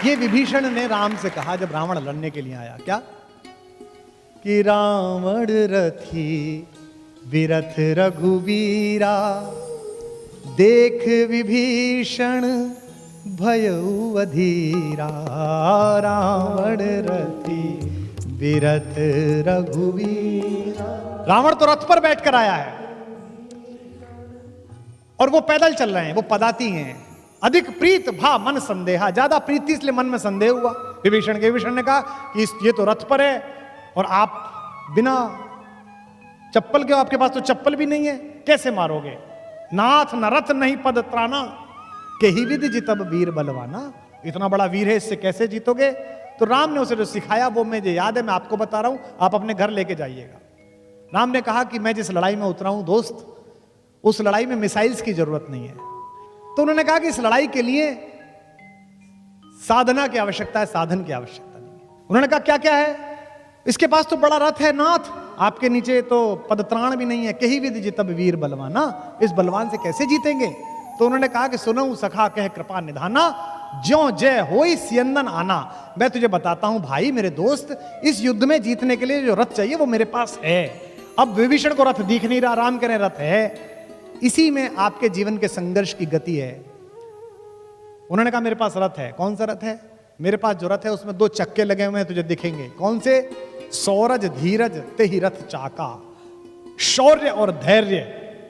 ये विभीषण ने राम से कहा जब रावण लड़ने के लिए आया, क्या कि रावण रथी विरथ रघुवीरा, देख विभीषण भयउ अधीरा। रावण रथी विरथ रघुवीरा। रावण तो रथ पर बैठकर आया है और वो पैदल चल रहे हैं, वो पदाती हैं। अधिक प्रीत भा मन संदेहा, ज्यादा प्रीति इसलिए मन में संदेह हुआ विभीषण के। विभीषण ने कहा कि ये तो रथ पर है और आप बिना चप्पल के, आपके पास तो चप्पल भी नहीं है, कैसे मारोगे? नाथ न रथ नहीं पद त्राना, के ही विधि जितब वीर बलवाना। इतना बड़ा वीर है, इससे कैसे जीतोगे? तो राम ने उसे जो सिखाया वो मुझे याद है, मैं आपको बता रहा हूं, आप अपने घर लेके जाइएगा। राम ने कहा कि मैं जिस लड़ाई में उतरा हूं दोस्त, उस लड़ाई में मिसाइल्स की जरूरत नहीं है। तो उन्होंने कहा कि इस लड़ाई के लिए साधना की आवश्यकता है, साधन की आवश्यकता नहीं है। उन्होंने कहा क्या क्या है? इसके पास तो बड़ा रथ है नाथ, आपके नीचे तो पदत्राण भी नहीं है। कही विधि जितब वीर बलवाना, इस बलवान से कैसे जीतेंगे? तो उन्होंने कहा कि सुनो सखा कह कृपा निधाना, ज्यों जय होई सियंदन आना। मैं तुझे बताता हूं भाई मेरे दोस्त, इस युद्ध में जीतने के लिए जो रथ चाहिए वो मेरे पास है। अब विभीषण को रथ दिख नहीं रहा, राम कह रहे रथ है। इसी में आपके जीवन के संघर्ष की गति है। उन्होंने कहा मेरे पास रथ है। कौन सा रथ है? मेरे पास जो रथ है उसमें 2 चक्के लगे हुए हैं, तुझे दिखेंगे। कौन से? सौरज धीरज ते ही रथ चाका। शौर्य और धैर्य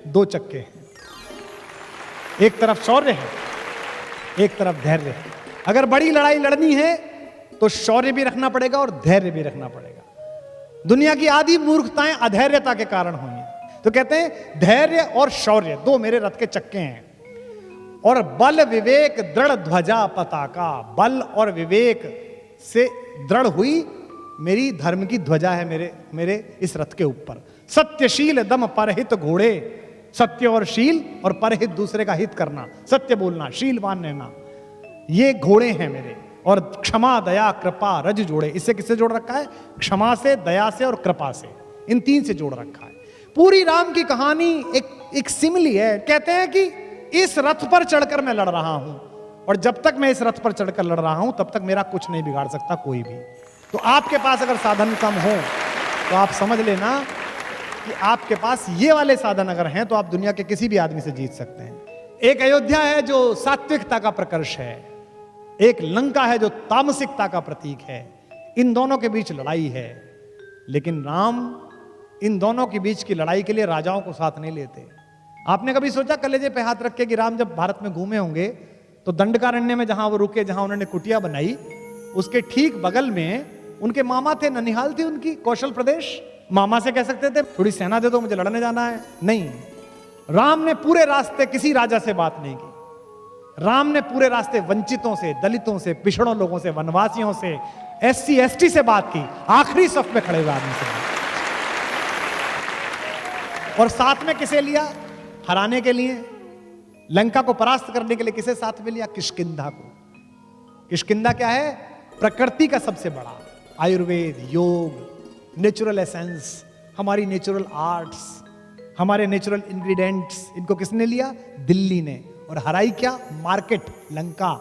2 चक्के हैं। एक तरफ शौर्य है, एक तरफ धैर्य है। अगर बड़ी लड़ाई लड़नी है तो शौर्य भी रखना पड़ेगा और धैर्य भी रखना पड़ेगा। दुनिया की आधी मूर्खताएं अधैर्यता के कारण हुई हैं। तो कहते हैं धैर्य और शौर्य 2 मेरे रथ के चक्के हैं। और बल विवेक दृढ़ ध्वजा पताका, बल और विवेक से दृढ़ हुई मेरी धर्म की ध्वजा है मेरे इस रथ के ऊपर। सत्यशील दम परहित घोड़े, सत्य और शील और परहित दूसरे का हित करना, सत्य बोलना, शीलवान रहना, ये घोड़े हैं मेरे। और क्षमा दया कृपा रज जोड़े, इससे किससे जोड़ रखा है? क्षमा से, दया से और कृपा से, इन 3 से जोड़ रखा है। पूरी राम की कहानी एक सिमिली है। कहते हैं कि इस रथ पर चढ़कर मैं लड़ रहा हूं और जब तक मैं इस रथ पर चढ़कर लड़ रहा हूं तब तक मेरा कुछ नहीं बिगाड़ सकता कोई भी। तो आपके पास अगर साधन कम हो तो आप समझ लेना कि आपके पास ये वाले साधन अगर हैं तो आप दुनिया के किसी भी आदमी से जीत सकते हैं। एक अयोध्या है जो सात्विकता का प्रकर्ष है, एक लंका है जो तामसिकता का प्रतीक है। इन दोनों के बीच लड़ाई है, लेकिन राम इन दोनों के बीच की लड़ाई के लिए राजाओं को साथ नहीं लेते। आपने कभी सोचा कलेजे पे हाथ रख के कि राम जब भारत में घूमे होंगे तो दंडकारण्य में जहां वो रुके, जहां उन्होंने कुटिया बनाई, उसके ठीक बगल में उनके मामा थे, ननिहाल थी उनकी, कौशल प्रदेश। मामा से कह सकते थे थोड़ी सेना दे दो, मुझे लड़ने जाना है। नहीं, राम ने पूरे रास्ते किसी राजा से बात नहीं की। राम ने पूरे रास्ते वंचितों से, दलितों से, पिछड़ों लोगों से, वनवासियों से, SC ST से बात की, आखिरी सफ में खड़े हुए आदमी से। और साथ में किसे लिया हराने के लिए? लंका को परास्त करने के लिए किसे साथ में लिया? किष्किंधा को। किष्किंधा क्या है? प्रकृति का सबसे बड़ा आयुर्वेद, योग, नेचुरल एसेंस, हमारी नेचुरल आर्ट्स, हमारे नेचुरल इंग्रेडिएंट्स, इनको किसने लिया? दिल्ली ने। और हराई क्या? मार्केट, लंका।